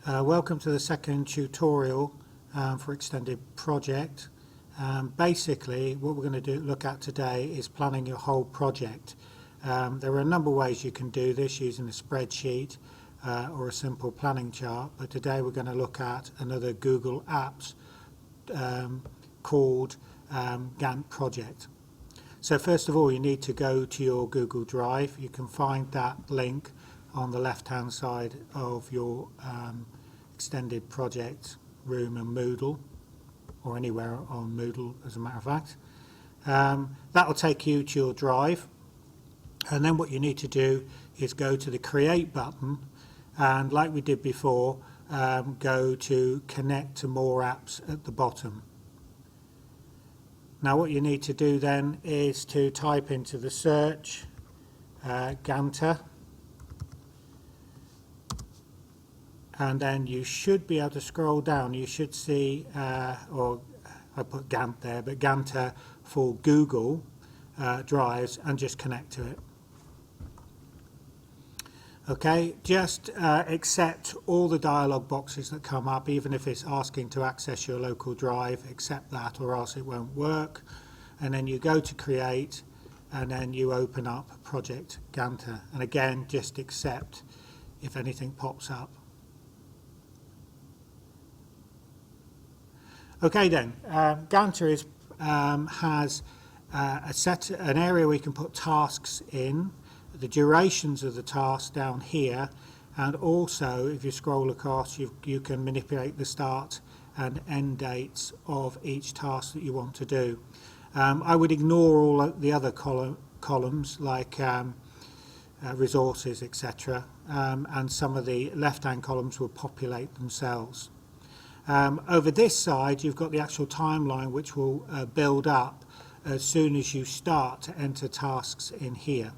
Welcome to the second tutorial for Extended Project. Basically what we're going to look at today is planning your whole project. There are a number of ways you can do this using a spreadsheet or a simple planning chart, but today we're going to look at another Google Apps called Gantt Project. So first of all, you need to go to your Google Drive. You can find that link on the left hand side of your Extended Project room in Moodle, or anywhere on Moodle as a matter of fact. That will take you to your drive, and then what you need to do is go to the Create button, and like we did before, go to Connect to More Apps at the bottom. Now what you need to do then is to type into the search Gantt, and then you should be able to scroll down. You should see, or I put Gantt there, but Gantt for Google Drives, and just connect to it. Okay, just accept all the dialog boxes that come up, even if it's asking to access your local drive. Accept that, or else it won't work. And then you go to Create, and then you open up Project Gantt, and again just accept if anything pops up. Okay then, Gantt has an area where you can put tasks in, the durations of the tasks down here, and also if you scroll across you can manipulate the start and end dates of each task that you want to do. I would ignore all the other columns like resources, etc., and some of the left hand columns will populate themselves. Over this side you've got the actual timeline, which will build up as soon as you start to enter tasks in here.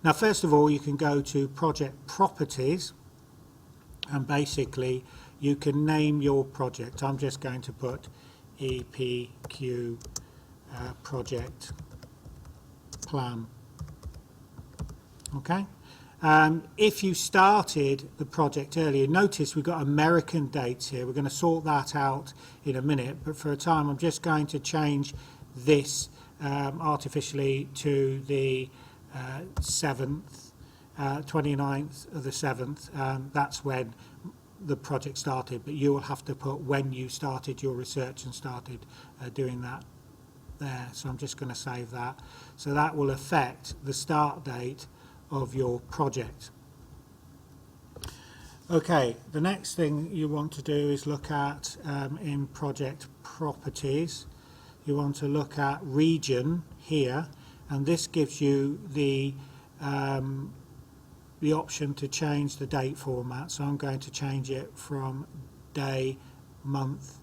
Now first of all, you can go to Project Properties, and basically you can name your project. I'm just going to put EPQ Project Plan. Okay. If you started the project earlier, notice we've got American dates here. We're going to sort that out in a minute, but for a time I'm just going to change this artificially to the 7th, 29th of the 7th. That's when the project started, but you will have to put when you started your research and started doing that there. So I'm just going to save that. So that will affect the start date of your project. Okay, the next thing you want to do is look at in Project Properties, you want to look at Region here, and this gives you the option to change the date format. So I'm going to change it from day, month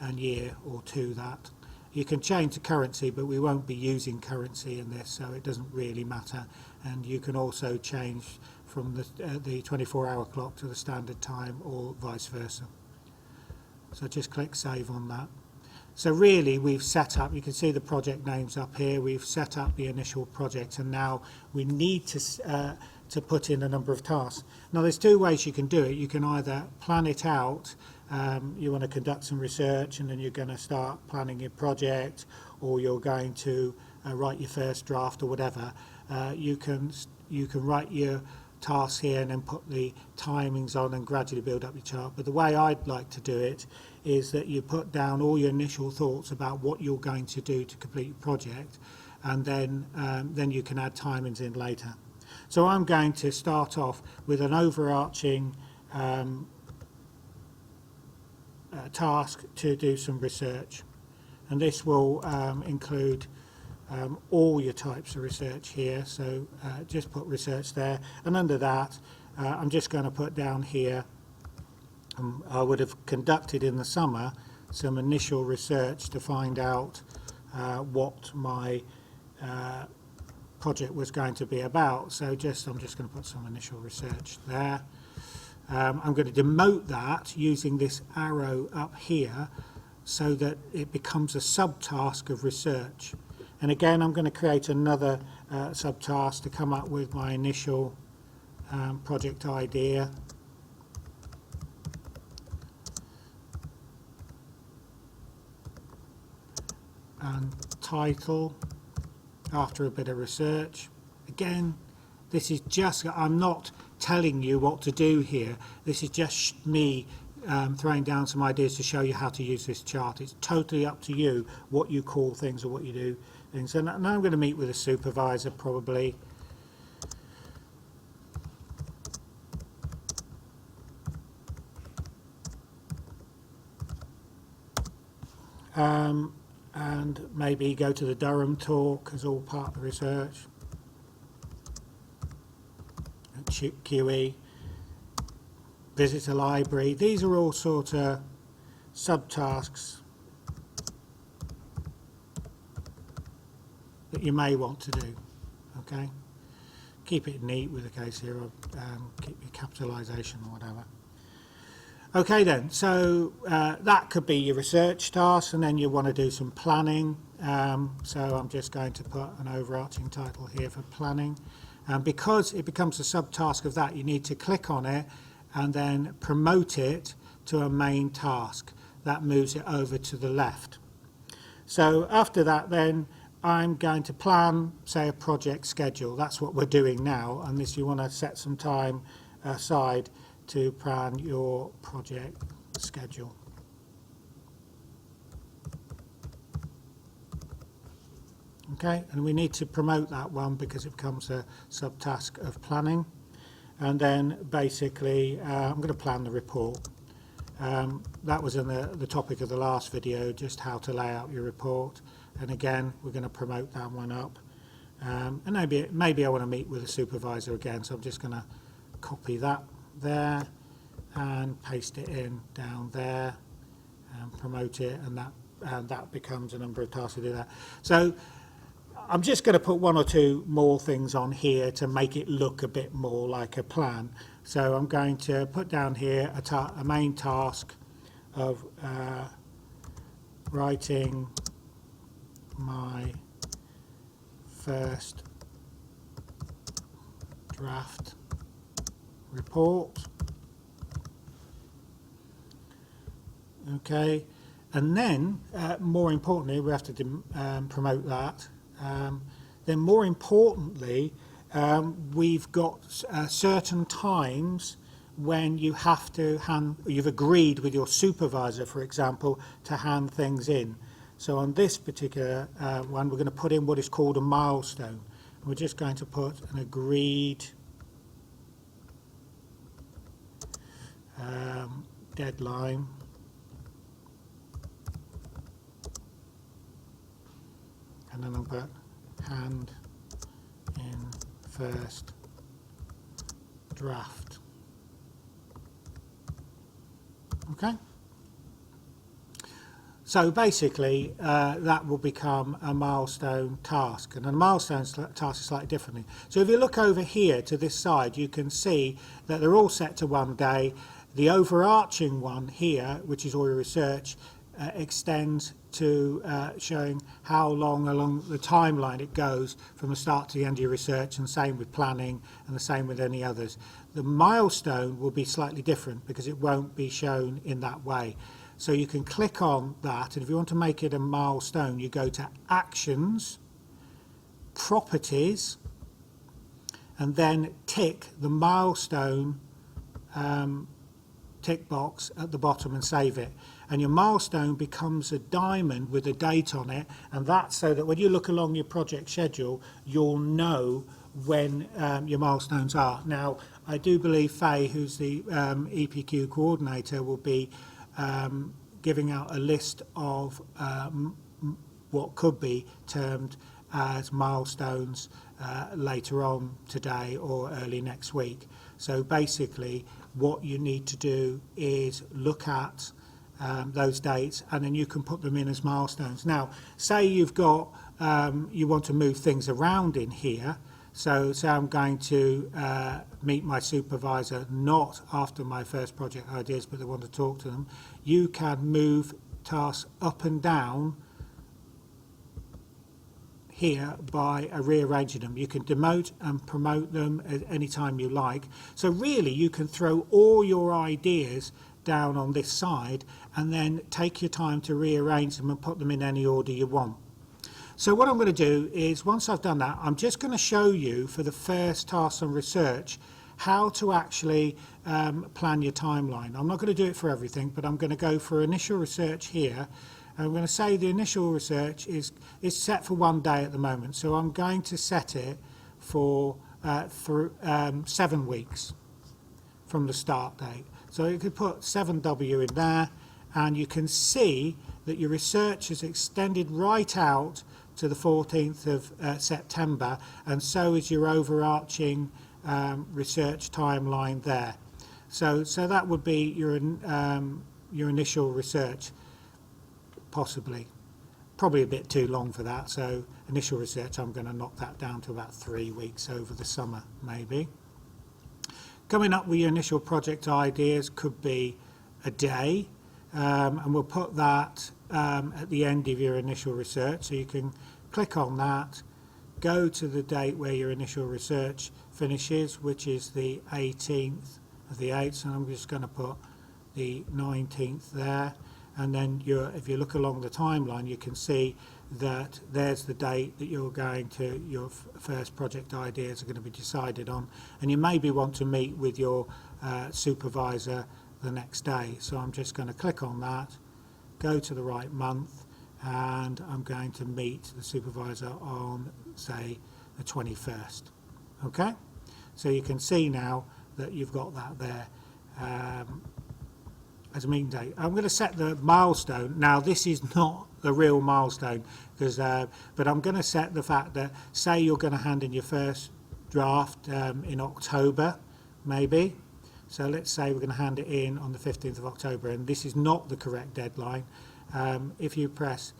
and year, or to that. You can change the currency, but we won't be using currency in this, so it doesn't really matter. And you can also change from the 24-hour clock to the standard time, or vice versa. So just click Save on that. So really we've set up, you can see the project names up here, we've set up the initial project, and now we need to put in a number of tasks. Now there's two ways you can do it. You can either plan it out, you want to conduct some research and then you're going to start planning your project, or you're going to write your first draft or whatever. You can write your tasks here and then put the timings on and gradually build up your chart. But the way I'd like to do it is that you put down all your initial thoughts about what you're going to do to complete your project, and then you can add timings in later. So I'm going to start off with an overarching task to do some research, and this will include all your types of research here. So just put research there, and under that I'm just going to put down here I would have conducted in the summer some initial research to find out what my project was going to be about. So I'm just going to put some initial research there. I'm going to demote that using this arrow up here so that it becomes a subtask of research. And again, I'm going to create another subtask to come up with my initial project idea. and title after a bit of research. Again, this is just, I'm not telling you what to do here. This is just me throwing down some ideas to show you how to use this chart. It's totally up to you what you call things or what you do things. So now I'm going to meet with a supervisor probably. And maybe go to the Durham talk as all part of the research. QE, visit a library. These are all sort of subtasks that you may want to do. Okay, keep it neat with the case here, or keep your capitalisation or whatever. Okay then, so that could be your research task, and then you want to do some planning. So I'm just going to put an overarching title here for planning. Because it becomes a subtask of that, you need to click on it and then promote it to a main task. That moves it over to the left. So after that then, I'm going to plan, say, a project schedule. That's what we're doing now, and this, you want to set some time aside to plan your project schedule. Okay, and we need to promote that one because it becomes a subtask of planning. And then basically I'm going to plan the report. That was in the topic of the last video, just how to lay out your report. And again, we're going to promote that one up. And maybe I want to meet with a supervisor again, so I'm just going to copy that there and paste it in down there and promote it, and that becomes a number of tasks to do that. So I'm just going to put one or two more things on here to make it look a bit more like a plan. So I'm going to put down here a main task of writing my first draft report. Okay, and then more importantly, we have to promote that. Then more importantly, we've got certain times when you have to you've agreed with your supervisor, for example, to hand things in. So on this particular one, we're going to put in what is called a milestone. We're just going to put an agreed deadline. And then I'll put hand in first draft. Okay. So basically that will become a milestone task, and a milestone task is slightly differently. So if you look over here to this side, you can see that they're all set to one day. The overarching one here, which is all your research, extends to showing how long along the timeline it goes from the start to the end of your research, and same with planning and the same with any others. The milestone will be slightly different because it won't be shown in that way. So you can click on that, and if you want to make it a milestone, you go to Actions, Properties, and then tick the milestone tick box at the bottom and save it. And your milestone becomes a diamond with a date on it, and that's so that when you look along your project schedule, you'll know when your milestones are. Now, I do believe Faye, who's the EPQ coordinator, will be giving out a list of what could be termed as milestones later on today or early next week. So basically what you need to do is look at those dates, and then you can put them in as milestones. Now, say you've got you want to move things around in here. So say I'm going to meet my supervisor not after my first project ideas, but I want to talk to them. You can move tasks up and down here by rearranging them. You can demote and promote them at any time you like. So really you can throw all your ideas down on this side and then take your time to rearrange them and put them in any order you want. So what I'm going to do is, once I've done that, I'm just going to show you for the first task on research how to actually plan your timeline. I'm not going to do it for everything, but I'm going to go for initial research here. I'm going to say the initial research is set for 1 day at the moment, so I'm going to set it for 7 weeks from the start date. So you could put 7W in there, and you can see that your research is extended right out to the 14th of September, and so is your overarching research timeline there. So that would be your initial research, possibly. Probably a bit too long for that, so initial research, I'm going to knock that down to about 3 weeks over the summer, maybe. Coming up with your initial project ideas could be a day, and we'll put that at the end of your initial research, so you can click on that, go to the date where your initial research finishes, which is the 18th of the 8th, and I'm just going to put the 19th there. And then if you look along the timeline, you can see that there's the date that your first project ideas are going to be decided on, and you maybe want to meet with your supervisor the next day. So I'm just going to click on that, go to the right month, and I'm going to meet the supervisor on, say, the 21st. Okay, so you can see now that you've got that there as a meeting date. I'm going to set the milestone. Now, this is not the real milestone, because but I'm going to set the fact that, say you're going to hand in your first draft in October, maybe. So let's say we're going to hand it in on the 15th of October, and this is not the correct deadline. If you press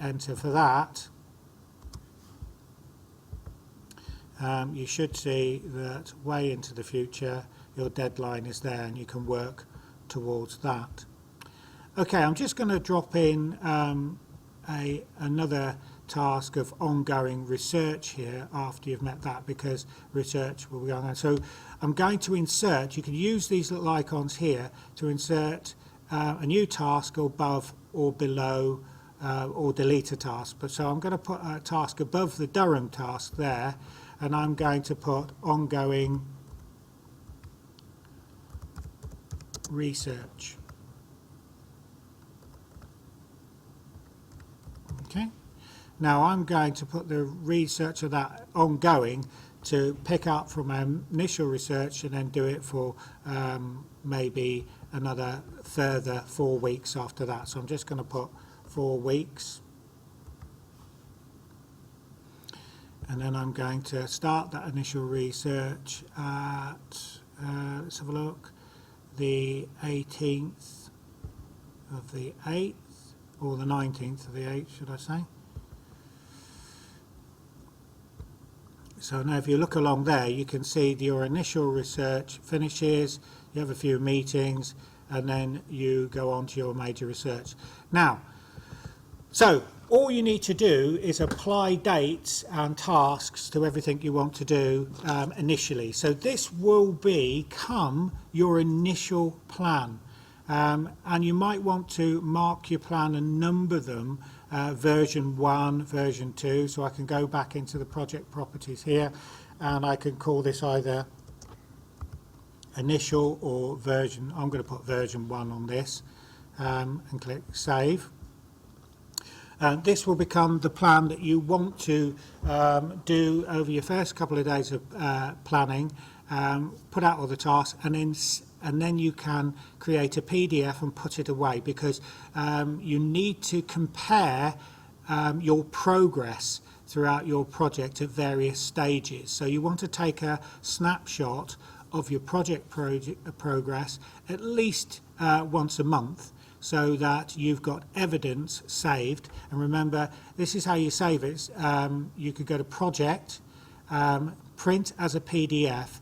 enter for that, you should see that way into the future your deadline is there, and you can work towards that. Okay, I'm just going to drop in another task of ongoing research here after you've met that, because research will be going on. So I'm going to insert, you can use these little icons here to insert a new task above or below or delete a task. But so I'm going to put a task above the Durham task there, and I'm going to put ongoing research. Okay, now I'm going to put the research of that ongoing to pick up from our initial research and then do it for maybe another further 4 weeks after that. So I'm just going to put 4 weeks, and then I'm going to start that initial research at let's have a look, the 18th of the 8th, or the 19th of the 8th, should I say. So now if you look along there, you can see your initial research finishes, you have a few meetings, and then you go on to your major research. Now, so all you need to do is apply dates and tasks to everything you want to do initially. So this will become your initial plan. And you might want to mark your plan and number them, version 1, version 2. So I can go back into the project properties here, and I can call this either initial or version. I'm going to put version 1 on this, and click save. This will become the plan that you want to do over your first couple of days of planning, put out all the tasks, and then you can create a PDF and put it away, because you need to compare your progress throughout your project at various stages. So you want to take a snapshot of your project progress at least once a month, so that you've got evidence saved. And remember, this is how you save it. You could go to project, print as a PDF,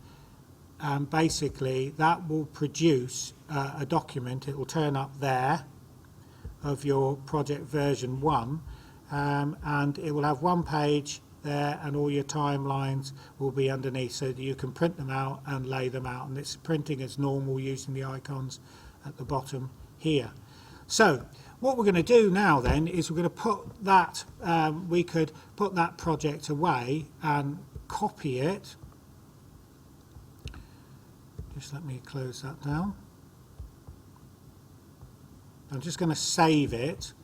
and basically that will produce a document. It will turn up there of your project version 1, and it will have 1 page there, and all your timelines will be underneath, so that you can print them out and lay them out, and it's printing as normal using the icons at the bottom here. So what we're going to do now then is we're going to put that, we could put that project away and copy it. Just let me close that down. I'm just going to save it.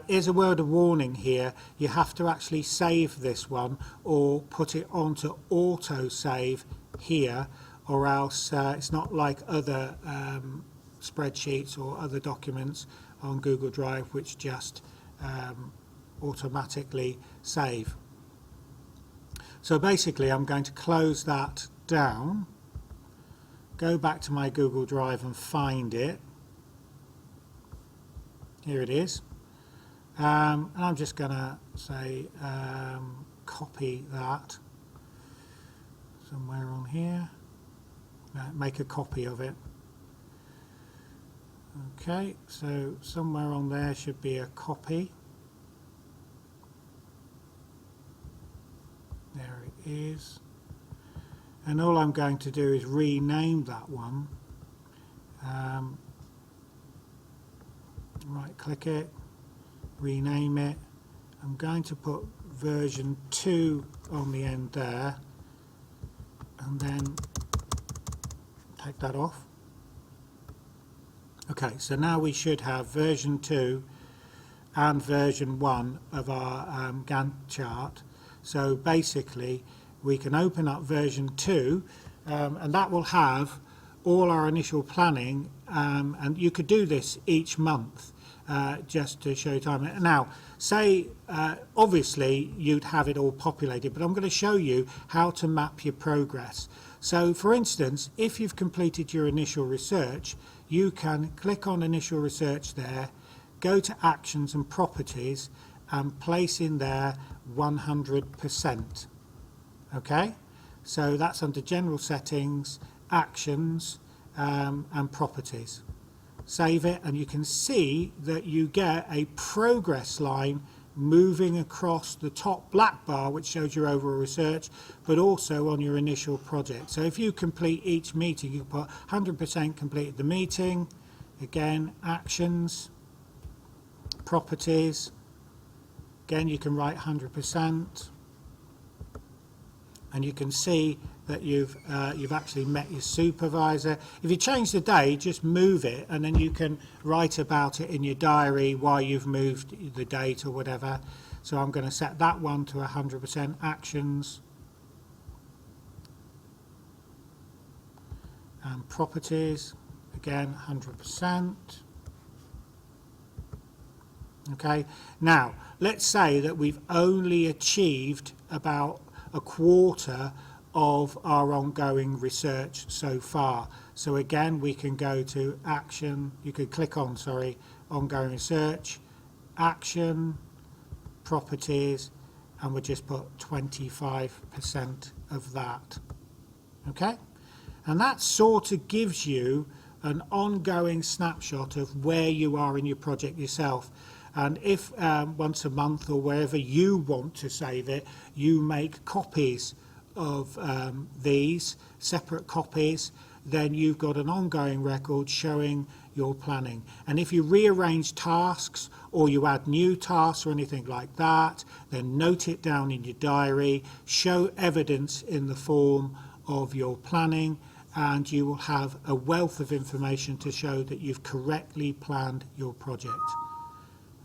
Here's a word of warning here. You have to actually save this one or put it onto auto-save here, or else it's not like other spreadsheets or other documents on Google Drive which just automatically save. So basically I'm going to close that down, go back to my Google Drive and find it. Here it is. And I'm just going to say copy that somewhere on here, make a copy of it. Okay, so somewhere on there should be a copy. There it is. And all I'm going to do is rename that one. Right click it, rename it. I'm going to put version 2 on the end there, and then take that off. Okay, so now we should have version 2 and version 1 of our Gantt chart. So basically we can open up version 2 and that will have all our initial planning, and you could do this each month just to show time. Now say obviously you'd have it all populated, but I'm going to show you how to map your progress. So for instance, if you've completed your initial research, you can click on initial research there, go to actions and properties and place in there 100%. Okay, so that's under general settings, actions and properties. Save it, and you can see that you get a progress line moving across the top black bar which shows your overall research, but also on your initial project. So if you complete each meeting, you put 100% completed the meeting. Again, actions, properties, again you can write 100%, and you can see that you've actually met your supervisor. If you change the day, just move it, and then you can write about it in your diary why you've moved the date or whatever. So I'm going to set that one to 100%. Actions and properties, again 100%. Okay, now let's say that we've only achieved about a quarter of our ongoing research so far. So again, we can go to action, you could click on, ongoing research, action, properties, and we'll just put 25% of that. Okay, and that sort of gives you an ongoing snapshot of where you are in your project yourself. And if once a month or wherever you want to save it, you make copies of these, separate copies, then you've got an ongoing record showing your planning. And if you rearrange tasks or you add new tasks or anything like that, then note it down in your diary, show evidence in the form of your planning, and you will have a wealth of information to show that you've correctly planned your project.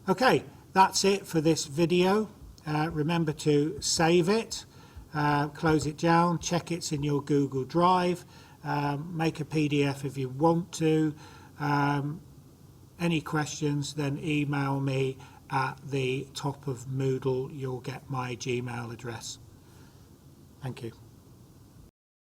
Okay, that's it for this video. Remember to save it, close it down, check it's in your Google Drive, make a PDF if you want to. Any questions, then email me at the top of Moodle. You'll get my Gmail address. Thank you.